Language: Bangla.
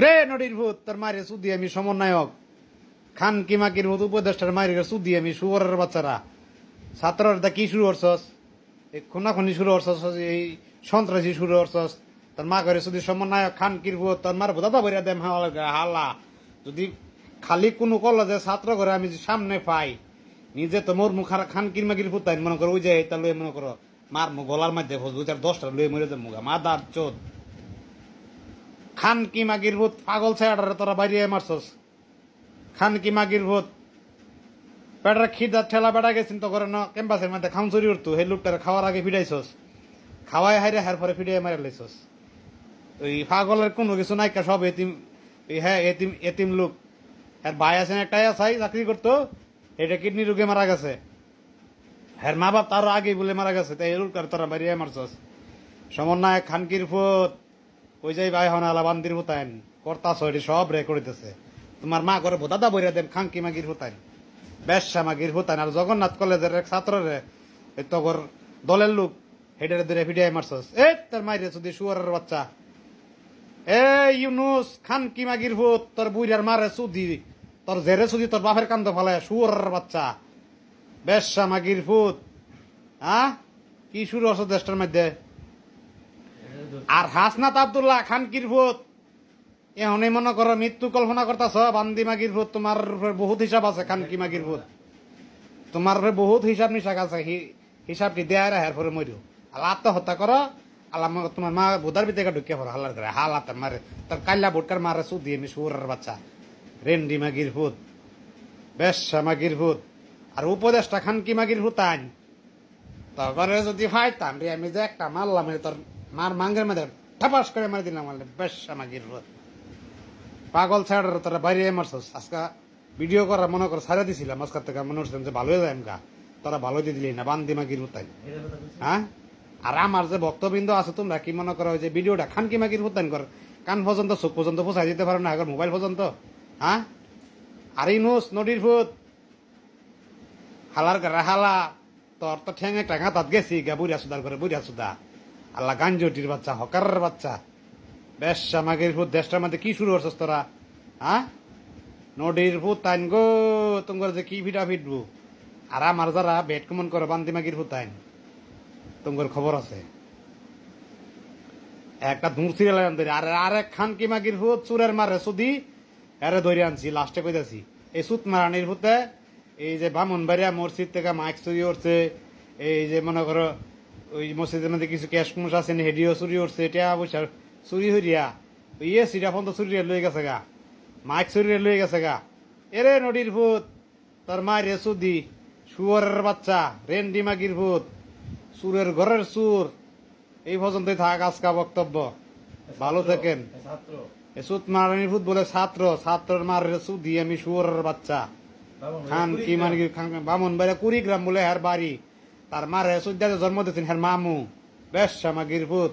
রে নদীর ভূত তোর মায়ের সুদি আমি সমন্বয়ক খান কিমাকির ভূত উপদেষ্টার মায়ের সুদি আমি শুয়ারের বাচ্চারা ছাত্ররা কি শুরু করছস এই খুনাখুনি শুরু করছস এই সন্ত্রাসী শুরু করছস তোর মা করে যদি সমন্বয়ক খান কির ভূত তোর মার দাদা বইরা দেম হাল্লা যদি খালি কোনো কলেজে ছাত্র করে আমি সামনে পাই নিজে তো মোর মুখার খান কিরমাকির ভূত তাই মনে করো ওই যে এটা লয়ে মনে করো মার গলার মধ্যে দুই চার 10টা লয়ে মরে যাবো মা দার চোদ খান কি মাগির ভূত পাগল ছায়াটারে তোরা বাইরে মারছস খান কি মাগির ভূত পেটার খিদার ঠেলা বেড়া গেছেন তো করে না ক্যাম্পাসের মধ্যে খাম চুরি উঠতো সেই লোকটারে খাওয়ার আগে ফিডাইছস খাওয়াই হাইরে হার পরে ফিডাই মারে লাইছস ওই পাগলের কোনো কিছু নাইকা সব এতিম হ্যাঁ এতিম এতিম লোক আর ভাই আছেন একটাই আছাই চাকরি করতো এটা কিডনি রোগে মারা গেছে হ্যাঁ মা বাপ তারও আগে বলে মারা গেছে তাই এই লোকটার তোরা বাইরে মারছস সমন্বয় খানকির ভূত ওই যাই ভাই হন আলা বান্দির ভূতাইন কর্তাছ এটি সব রেকর্ডিতেছে তোমার মা করে ভোদাদা বইরা দেন খানকি মাগির ভূতাইন বেশ্যা মাগির ভূতাইন আর জগন্নাথ কলেজের এক ছাত্ররে এই তগর দলের লোক হেডারে ধরে ফিডিয়াই মারছস এ তোর মাইরে যদি শুয়ারের বাচ্চা এ ইউনুস খানকি মাগির ভূত তোর বুইরার মারে সুদি তোর জেরে সুদি তোর বাপের কান্দ ফালায় শুয়ারের বাচ্চা বেশ্যা মাগির ভূত হ্যাঁ কি শুরু হচ্ছে দেশটার মধ্যে আর হাসনাত আব্দুল্লাহ খানকির ভূত এখনই মনে করো মৃত্যু কল্পনা করতেছ বান্দি মাগির ভূত তোমার বহুত হিসাব আছে খানকি মাগির ভূত তোমার বহুত হিসাব নিশাক আছে হিসাবটি দেয় হের পরে মরিও আল্লাহ আত্মহত্যা করো আল্লাহ তোমার মা বুধার ভিতরে ঢুকে পড়ো হাল্লার করে হালাতে মারে তার কাল্লা ভোটকার মারে সুদি আমি সুরের বাচ্চা রেন্ডি মাগির ভূত বেশ্যা মাগির ভূত আর উপদেশটা খানকি মাগির ভূত আইন তারপরে যদি ফাইতাম রে আমি যে একটা মারলাম তোর মার মাঙ্গের মধ্যে ঠাপাস করে মারি দিলাম বেশ্যা মাগির ভূত পাগল ছাড়ার তোরা বাইরে মারছস আজকা ভিডিও করা মনে কর ছাড়া দিছিলাম আজকার থেকে মনে হচ্ছিলাম যে ভালো হয়ে যায় গা তোরা ভালো দিয়ে দিলি না বান্দি মাগির ভূতাই হ্যাঁ আর আমার যে ভক্তবৃন্দ আছে তোমরা কি মনে করো যে ভিডিওটা খানকি মাগির ভূতাইন কর কান পর্যন্ত চোখ পর্যন্ত পোছাই দিতে পারো না এখন মোবাইল পর্যন্ত হ্যাঁ আর ইনুস নদীর ভূত হালার করে হালা তোর তো ঠেঙে টাঙা তাত গেছি গা বুড়িয়া সুদার করে বুড়িয়া সুদা আল্লাহ গাঞ্জটির বাচ্চা হকারের বাচ্চা বেশ্যা মাগির ভূত দেশটার মধ্যে কি শুরু করছিস তোরা হ্যাঁ নদীর ভূত তাইন গো তোমার যে কি ভিটা ফিটবো আর আমার যারা বেট কমন করে বান্দি মাগির ভূত তাইন তোমার খবর আছে একটা ধূর সিরিয়াল আর আরেক খানকি মাগির ভূত চুরের মারে সুদি আরে ধরে আনছি লাস্টে কইতাছি এই সুত মারানির ভূতে এই যে বামুনবাড়িয়া মসজিদ থেকে মাইক চুরি করছে এই যে মনে করো ওই মসজিদের মধ্যে কিছু ক্যাশ কুমস আছে হেডিও চুরি করছে এটা পয়সা চুরি হইয়া ইয়ে সিটা ফোন তো চুরি লয়ে গেছে গা মাইক চুরি লয়ে গেছে গা এরে নদীর ভূত তোর মায়ের সুদি শুয়ারের বাচ্চা রেন্ডি মাগির ভূত সুরের ঘরের সুর এই পর্যন্তই থাক আজকা বক্তব্য ভালো থাকেন সুত মারানির ভূত বলে ছাত্রের মারের সুদি আমি শুয়ারের বাচ্চা খান কি মানে বামন বাইরে 20 গ্রাম বলে হের বাড়ি তার মারে সুদ্দাতে জন্ম দিয়েছেন হের মামু বেশ্যা মাগির ভূত